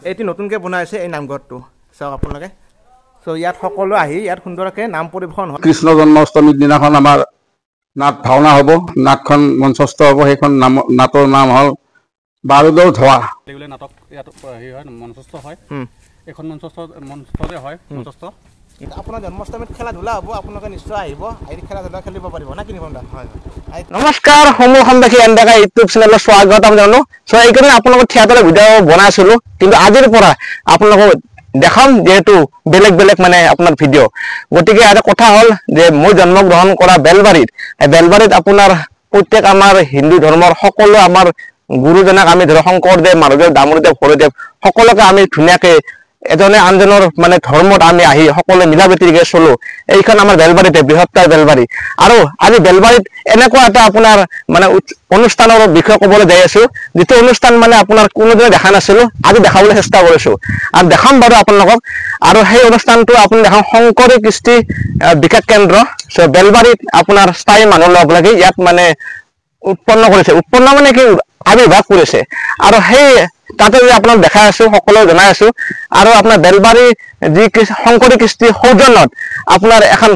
এটি নতুনকৈ বনাইছে এই নামঘৰটো চাওক আপোনালোকে। চ' ইয়াত সকলো আহি ইয়াত সুন্দৰকৈ নাম পৰিৱেশন হয়। কৃষ্ণ জন্মাষ্টমীৰ দিনাখন আমাৰ নাট ভাওনা হ'ব, নাটখন মঞ্চস্থ হ'ব। সেইখন নাটৰ নাম হ'ল বাৰুদৰ ধোৱা। নাটক ইয়াত হেৰি হয়, মঞ্চস্থ হয়। এখন মঞ্চস্থতে হয় মঞ্চস্থ। আপোনাৰ জন্মাষ্টমীত খেলা ধূলা হ'ব, আপোনালোকে নিশ্চয় আহিব, আহি খেলা ধূলা খেলিব পাৰিব না কি নিবন্ধা? হয়। নমস্কাৰ সমূহ অসমবাসী এনডেকা ইউটিউব চেনেলত স্বাগতম জনালো। চ' এইকাৰণে আপোনালোকৰ থিয়েটাৰৰ ভিডিঅ' বনাইছিলোঁ, কিন্তু আজিৰ পৰা আপোনালোকক দেখাম যিহেতু বেলেগ বেলেগ মানে আপোনাৰ ভিডিঅ'। গতিকে এটা কথা হ'ল যে মই জন্মগ্ৰহণ কৰা বেলবাৰীত, বেলবাৰীত আপোনাৰ প্ৰত্যেক আমাৰ হিন্দু ধৰ্মৰ সকলো আমাৰ গুৰুজনাক আমি ধৰক শংকৰদেৱ, মাধৱদেৱ, দামোদৰদেৱ, হৰদেৱ সকলোকে আমি ধুনীয়াকৈ এজনে আনজনৰ মানে ধৰ্মত আমি আহি সকলোৱে মিলা প্ৰীতিৰে চলো। এইখন আমাৰ বেলবাৰীতে বৃহত্তৰ বেলবাৰী। আৰু আজি বেলবাৰীত এনেকুৱা এটা আপোনাৰ মানে অনুষ্ঠানৰ বিষয়ে ক'বলৈ যাই আছো, যিটো অনুষ্ঠান মানে আপোনাৰ কোনোদিনে দেখা নাছিলো, আজি দেখাবলৈ চেষ্টা কৰিছো আৰু দেখাম বাৰু আপোনালোকক। আৰু সেই অনুষ্ঠানটো আপুনি দেখাম শংকৰী কৃষ্টি বিকাশ কেন্দ্ৰ। চ' বেলবাৰীত আপোনাৰ স্থায়ী মানুহ লগ লাগি ইয়াত মানে উৎপন্ন কৰিছে, উৎপন্ন মানে কি আৱিৰ্ভাৱ কৰিছে। আৰু সেই তাতে যে আপোনাক দেখাই আছো, সকলোৱে জনাই আছো। আৰু আপোনাৰ বেলবাৰী যি শংকৰী কৃষ্টি সৌজন্যত আপোনাৰ এখন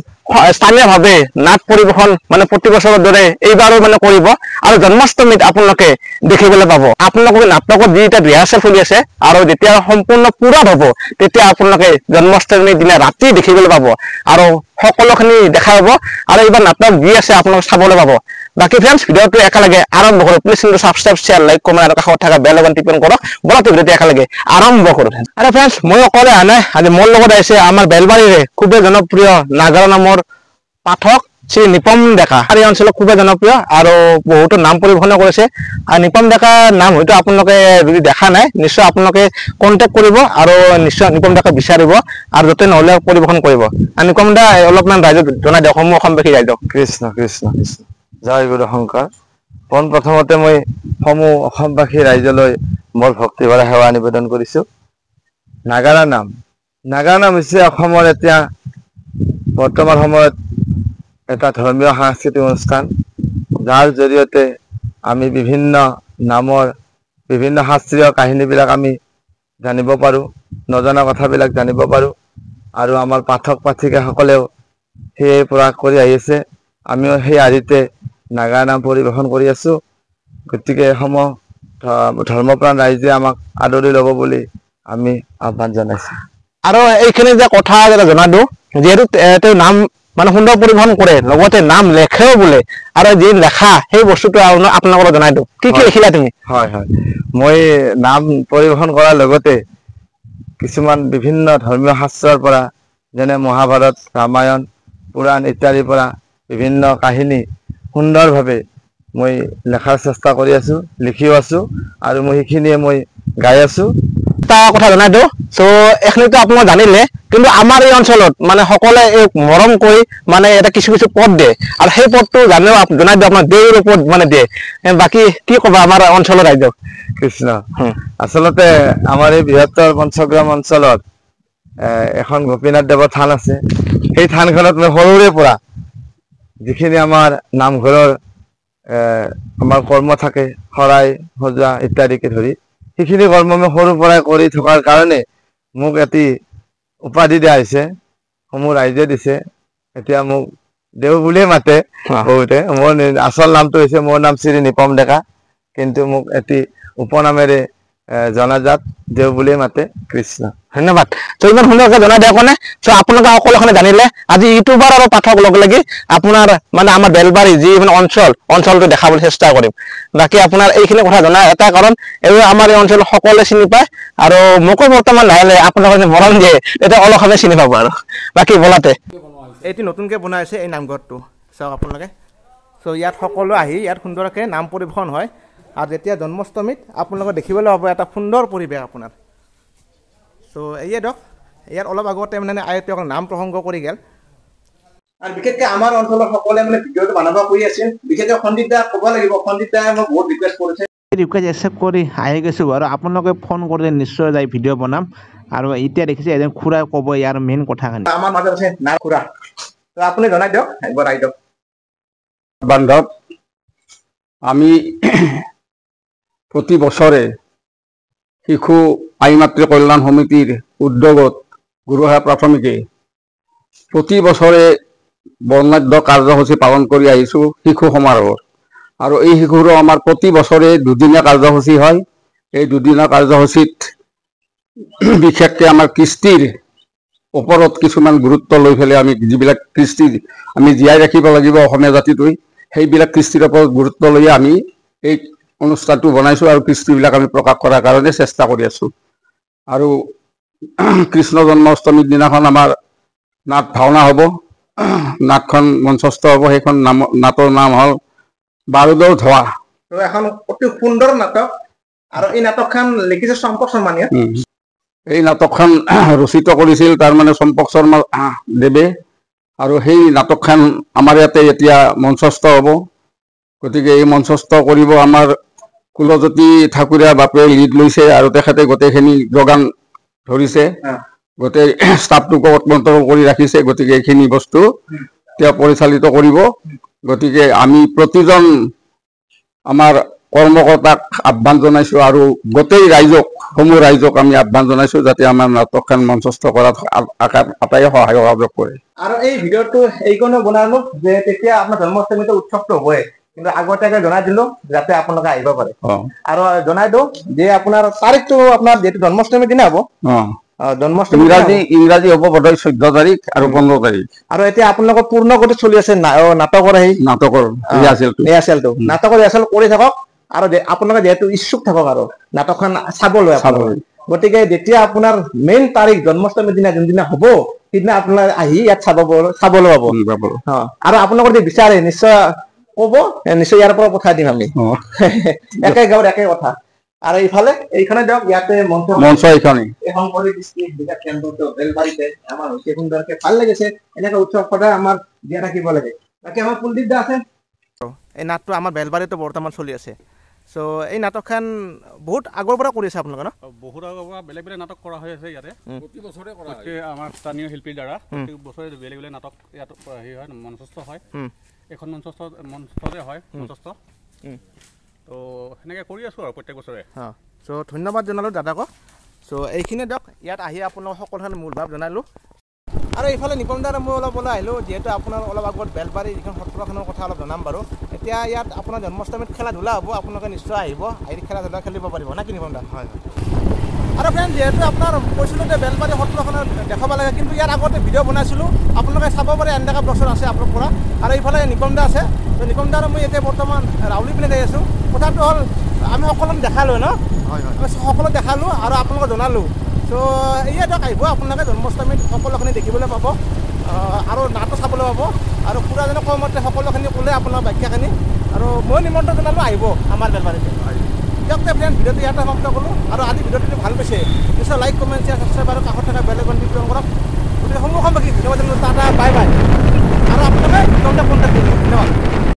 স্থানীয়ভাৱে নাট পৰিৱেশন মানে প্ৰতি বছৰৰ দৰে এইবাৰো মানে কৰিব। আৰু জন্মাষ্টমীত আপোনালোকে দেখিবলৈ পাব। আপোনালোকে নাটকত যি এতিয়া ৰিহাৰ্চেল চলি আছে আৰু যেতিয়া সম্পূৰ্ণ পূৰণ হ'ব তেতিয়া আপোনালোকে জন্মাষ্টমীৰ দিনা ৰাতি দেখিবলৈ পাব আৰু সকলোখিনি দেখা পাব। আৰু এইবাৰ নাটক যি আছে আপোনালোকে চাবলৈ পাব। বাকী ফ্ৰেণ্ডছ, ভিডিঅ'টো একেলগে আৰম্ভ কৰোঁ। প্লিজ কিন্তু ছাবস্ক্ৰাইব, শ্বেয়াৰ, লাইক, কমেণ্ট আৰু কাষত থকা বেল আইকন টিপন কৰক। বলক ভিডিঅ'টো একেলগে আৰম্ভ কৰোঁ। আৰু ফ্ৰেণ্ডছ, মই অকলে অহা নাই, আজি মোৰ লগত আহিছে আমাৰ বেলবাৰীৰে খুবেই জনপ্ৰিয় নাগাৰা নামৰ পাঠক শ্ৰী নিপম ডেকা। এই অঞ্চলত খুবেই জনপ্ৰিয় আৰু বহুতো নাম পৰিৱেশন কৰিছে। আৰু নিপম ডেকাৰ নাম হয়তো আপোনালোকে যদি দেখা নাই, নিশ্চয় আপোনালোকে কণ্টেক্ট কৰিব আৰু নিশ্চয় নিপম ডেকা বিচাৰিব আৰু য'তে নহ'লে পৰিৱেশন কৰিব। আৰু নিপম দা অলপমান ৰাইজক জনাই দিয়ক, সমূহ অসমবাসী ৰাইজক। কৃষ্ণ কৃষ্ণ কৃষ্ণ, জয় গুৰু শংকৰ। পোনপ্ৰথমতে মই সমূহ অসমবাসী ৰাইজলৈ মোৰ ভক্তিভৰা সেৱা নিবেদন কৰিছোঁ। নাগাৰা নাম হৈছে অসমৰ এতিয়া বৰ্তমান সময়ত এটা ধৰ্মীয় সাংস্কৃতিক অনুষ্ঠান, যাৰ জৰিয়তে আমি বিভিন্ন নামৰ বিভিন্ন শাস্ত্ৰীয় কাহিনীবিলাক আমি জানিব পাৰোঁ, নজনা কথাবিলাক জানিব পাৰোঁ। আৰু আমাৰ পাঠক পাঠিকাসকলেও সেয়ে প্ৰয়াস কৰি আহিছে। আমিও সেই আৰ্হিতে নাগাৰা নাম পৰিৱেশন কৰি আছোঁ। গতিকে সমূহ ধৰ্মপ্ৰাণ ৰাইজে আমাক আদৰি ল'ব বুলি আমি আহ্বান জনাইছোঁ। আৰু এইখিনি যে কথা জনাই দিওঁ, যিহেতু তেওঁ নাম মানে সুন্দৰ পৰিৱেশন কৰে, লগতে নাম লেখেও বোলে। আৰু যি লেখা সেই বস্তুটো আপোনালোকক জনাই দিওঁ, কি কি লিখিলা তুমি? হয় হয়, মই নাম পৰিৱেশন কৰাৰ লগতে কিছুমান বিভিন্ন ধৰ্মীয় শাস্ত্ৰৰ পৰা, যেনে মহাভাৰত, ৰামায়ণ, পুৰাণ ইত্যাদিৰ পৰা বিভিন্ন কাহিনী সুন্দৰভাৱে মই লেখাৰ চেষ্টা কৰি আছোঁ, লিখিও আছোঁ আৰু মই সেইখিনিয়ে মই গাই আছোঁ। এটা কথা জনাই দিওঁ, চ' এইখিনিতো আপোনালোকে জানিলে, কিন্তু আমাৰ এই অঞ্চলত মানে সকলোৱে এই মৰম কৰি মানে এটা কিছু কিছু পদ দিয়ে, আৰু সেই পদটো জনাই দিওঁ আপোনাৰ দেউৰ ওপৰত মানে দিয়ে। বাকী কি ক'বা আমাৰ অঞ্চলৰ ৰাইজক? কৃষ্ণ, আচলতে আমাৰ এই বৃহত্তৰ পঞ্চগ্ৰাম অঞ্চলত এখন গোপীনাথ দেৱৰ থান আছে। সেই থানখনত মই সৰুৰে পৰা যিখিনি আমাৰ নামঘৰৰ আমাৰ কৰ্ম থাকে, শৰাই সজোৱা ইত্যাদিকে ধৰি সেইখিনি কৰ্ম মই সৰুৰ পৰাই কৰি থকাৰ কাৰণে মোক এটি উপাধি দিয়া হৈছে, সমূহ ৰাইজে দিছে। এতিয়া মোক দেউ বুলিয়ে মাতে বহুতে। মোৰ আচল নামটো হৈছে, মোৰ নাম শ্ৰী নিপম ডেকা, কিন্তু মোক এটি উপনামেৰে জনাজাত, দেউ বুলিয়ে মাতে। কৃষ্ণ, ধন্যবাদ। ত' ইমান সুন্দৰকৈ জনাই দিয়াৰ কাৰণে। চ' আপোনালোকে সকলোখিনি জানিলে, আজি ইউটিউবাৰ আৰু পাঠক লগ লাগি আপোনাৰ মানে আমাৰ বেলবাৰী যি মানে অঞ্চলটো দেখাবলৈ চেষ্টা কৰিম। বাকী আপোনাৰ এইখিনি কথা জনাৰ এটা কাৰণ, এইবোৰ আমাৰ এই অঞ্চলত সকলোৱে চিনি পায় আৰু মোকো বৰ্তমান লাহে লাহে আপোনালোকে মৰম দিয়ে, তেতিয়া অলপভাৱে চিনি পাব। আৰু বাকী বলাতে এইটো নতুনকৈ বনাইছে এই নামঘৰটো চাওক আপোনালোকে। চ' ইয়াত সকলো আহি ইয়াত সুন্দৰকৈ নাম পৰিৱেশন হয়। আৰু যেতিয়া জন্মাষ্টমীত আপোনালোকে দেখিবলৈ পাব এটা সুন্দৰ পৰিৱেশ আপোনাৰ। চ' এয়ে দিয়ক, ইয়াত অলপ আগতে মানে আয়তীয়ক নাম প্ৰসংগ কৰি গ'ল। আৰু বিশেষকৈ আমাৰ অঞ্চলৰ সকলোৱে মানে ভিডিঅ'টো বনাব কৰি আছিল। বিশেষকৈ সন্দীপ দা ক'ব লাগিব, সন্দীপ দাই মোক বহুত ৰিকুৱেষ্ট কৰিছে। ৰিকুৱেষ্ট একচেপ্ট কৰি আহি গৈছোঁ আৰু আপোনালোকে ফোন কৰিলে নিশ্চয় যাই ভিডিঅ' বনাম। আৰু এতিয়া দেখিছে এজন খুৰাই ক'ব ইয়াৰ মেইন কথাখিনি। আমাৰ মাজত আছে না খুৰা, তো আপুনি জনাই দিয়ক, একবাৰ আহি দিয়ক। বান্ধৱ, আমি প্ৰতি বছৰে শিশু আই মাতৃ কল্যাণ সমিতিৰ উদ্যোগত গুৰুহাৰা প্ৰাথমিকে প্ৰতি বছৰে বৰ্ণাঢ্য কাৰ্যসূচী পালন কৰি আহিছোঁ শিশু সমাৰোহৰ। আৰু এই শিশুৰো আমাৰ প্ৰতি বছৰে দুদিনীয়া কাৰ্যসূচী হয়। এই দুদিনীয়া কাৰ্যসূচীত বিশেষকৈ আমাৰ কৃষ্টিৰ ওপৰত কিছুমান গুৰুত্ব লৈ পেলাই আমি যিবিলাক কৃষ্টি আমি জীয়াই ৰাখিব লাগিব অসমীয়া জাতিটোৱে, সেইবিলাক কৃষ্টিৰ ওপৰত গুৰুত্ব লৈ আমি এই অনুষ্ঠানটো বনাইছোঁ আৰু কৃষ্টিবিলাক আমি প্ৰকাশ কৰাৰ কাৰণে চেষ্টা কৰি আছোঁ। আৰু কৃষ্ণ জন্মাষ্টমীৰ দিনাখন আমাৰ নাট ভাওনা হ'ব, নাটখন মঞ্চস্থ হ'ব। সেইখন নাটৰ নাম হ'ল বাৰুদৰ ধোৱা। এখন অতি সুন্দৰ নাটক আৰু এই নাটকখন লিখিছে চম্পক শৰ্মানীয়ে। এই নাটকখন ৰচিত কৰিছিল তাৰমানে চম্পক শৰ্মা দেৱে, আৰু সেই নাটকখন আমাৰ ইয়াতে এতিয়া মঞ্চস্থ হ'ব। গতিকে এই মঞ্চস্থ কৰিব আমাৰ কুলজ্যোতি ঠাকুৰীয়া বাপে লিড লৈছে আৰু তেখেতে গোটেইখিনি যোগান ধৰিছে, গোটেই ষ্টাফটোকো কণ্ট্ৰল কৰি ৰাখিছে। গতিকে এইখিনি বস্তু তেওঁ পৰিচালিত কৰিব। গতিকে আমি প্ৰতিজন আমাৰ কৰ্মকৰ্তাক আহ্বান জনাইছোঁ আৰু গোটেই ৰাইজক, সমূহ ৰাইজক আমি আহ্বান জনাইছোঁ যাতে আমাৰ নাটকখন মঞ্চস্থ কৰাত আটাইয়ে সহায় কৰে। আৰু এই ভিডিঅ'টো এইকাৰণে বনালো যে তেতিয়া আপোনাৰ জন্মাষ্টমীটো উৎসৱটো হ'বই, কিন্তু আগতীয়াকৈ জনাই দিলো যাতে আপোনালোকে আহিব পাৰে। আৰু জনাই দিওঁ যে আপোনাৰ তাৰিখটো আপোনাৰ যিহেতু জন্মাষ্টমীৰ দিনা হ'ব, জন্মাষ্টমী ইংৰাজী হ'ব বোধহয় 14 তাৰিখ আৰু 15 তাৰিখ। আৰু এতিয়া আপোনালোকৰ পূৰ্ণ গতিত চলি আছে নাটকৰ নাটকৰ ৰিহাৰ্চেলটো নাটকৰ ৰিহাৰ্চেল কৰি থাকক। আৰু আপোনালোকে যিহেতু ইচ্ছুক থাকক আৰু নাটকখন চাবলৈ। গতিকে যেতিয়া আপোনাৰ মেইন তাৰিখ জন্মাষ্টমীৰ দিনা যোনদিনা হ'ব, সিদিনা আপোনালোকে আহি ইয়াত চাবলৈ পাব। আৰু আপোনালোকৰ যদি বিচাৰে নিশ্চয় ক'ব, নিশ্চয় ইয়াৰ পৰা পঠাই দিম আমি। একে গাঁৱৰ একে কথা। আৰু ইফালে এইখনে দিয়ক, ইয়াতে মঞ্চ এইখনে শংকৰী ডিষ্ট্ৰিক্ট বিকাশ কেন্দ্ৰটো বেলবাৰীতে আমাৰ হৈছে সুন্দৰকে ভাল লাগিছে। এনেকে উৎসৱ সদায় আমাৰ দিয়া থাকিব লাগে। বাকী আমাৰ কুলদীপ দা আছে। এই নাটটো আমাৰ বেলবাৰীতো বৰ্তমান চলি আছে। চ' এই নাটকখন বহুত আগৰ পৰা কৰি আছে আপোনালোকে ন? বহুত আগৰ পৰা বেলেগ বেলেগ নাটক কৰা হৈ আছে ইয়াতে, প্ৰতি বছৰে কৰা হয়। আমাৰ স্থানীয় শিল্পীৰ দ্বাৰা প্ৰতি বছৰে বেলেগ বেলেগ নাটক ইয়াত হেৰি হয়, মঞ্চস্থ হয়। এখন মঞ্চস্থতে হয় মঞ্চস্থ। তো সেনেকৈ কৰি আছোঁ আৰু প্ৰত্যেক বছৰে। চ' ধন্যবাদ জনালোঁ দাদাকক। চ' এইখিনিয়ে দিয়ক, ইয়াত আহি আপোনালোক সকলোখিনি মূল ভাৱ জনালোঁ। আৰু এইফালে নিপম দাৰ মই অলপ ওলাই আহিলোঁ, যিহেতু আপোনাৰ অলপ আগত বেলবাৰী যিখন সত্ৰখনৰ কথা অলপ জনাম বাৰু। এতিয়া ইয়াত আপোনাৰ জন্মাষ্টমীত খেলা ধূলা হ'ব, আপোনালোকে নিশ্চয় আহিব, আহি খেলা ধূলা খেলিব পাৰিব না কি নিপম দা? হয়। আৰু ফ্ৰেণ্ড, যিহেতু আপোনাৰ কৈছিলোঁ যে বেলবাৰী সত্ৰখনত দেখাব লাগে, কিন্তু ইয়াৰ আগতে ভিডিঅ' বনাইছিলোঁ, আপোনালোকে চাব পাৰে। এনেকুৱা ব্লগৰ আছে আপলোড কৰা। আৰু এইফালে নিপম দা আছে। তো নিপম দা আৰু মই এতিয়া বৰ্তমান ৰাউলি পিনে যাই আছোঁ। কথাটো হ'ল আমি সকলোকে দেখালোঁ ন? হয়। সকলো দেখালোঁ আৰু আপোনালোকক জনালোঁ। চ' এয়া দিয়ক, আহিব আপোনালোকে জন্মাষ্টমীত সকলোখিনি দেখিবলৈ পাব আৰু নাটক চাবলৈ পাব। আৰু খুৰাজনে কমতে সকলোখিনি ক'লে আপোনাৰ বাক্যাখিনি। আৰু মই নিমন্ত্ৰণ জনালোঁ, আহিব আমাৰ বেলবাৰীতে। দিয়ক ফ্ৰেণ্ড, ভিডিঅ'টো ইয়াতে সমাপ্ত কৰোঁ। আৰু আজি ভিডিঅ'টো ভাল পাইছে নিশ্চয় লাইক, কমেণ্ট, শ্বেয়াৰ, ছাবস্ক্ৰাইব আৰু কাষত থকা বেল আইকনটো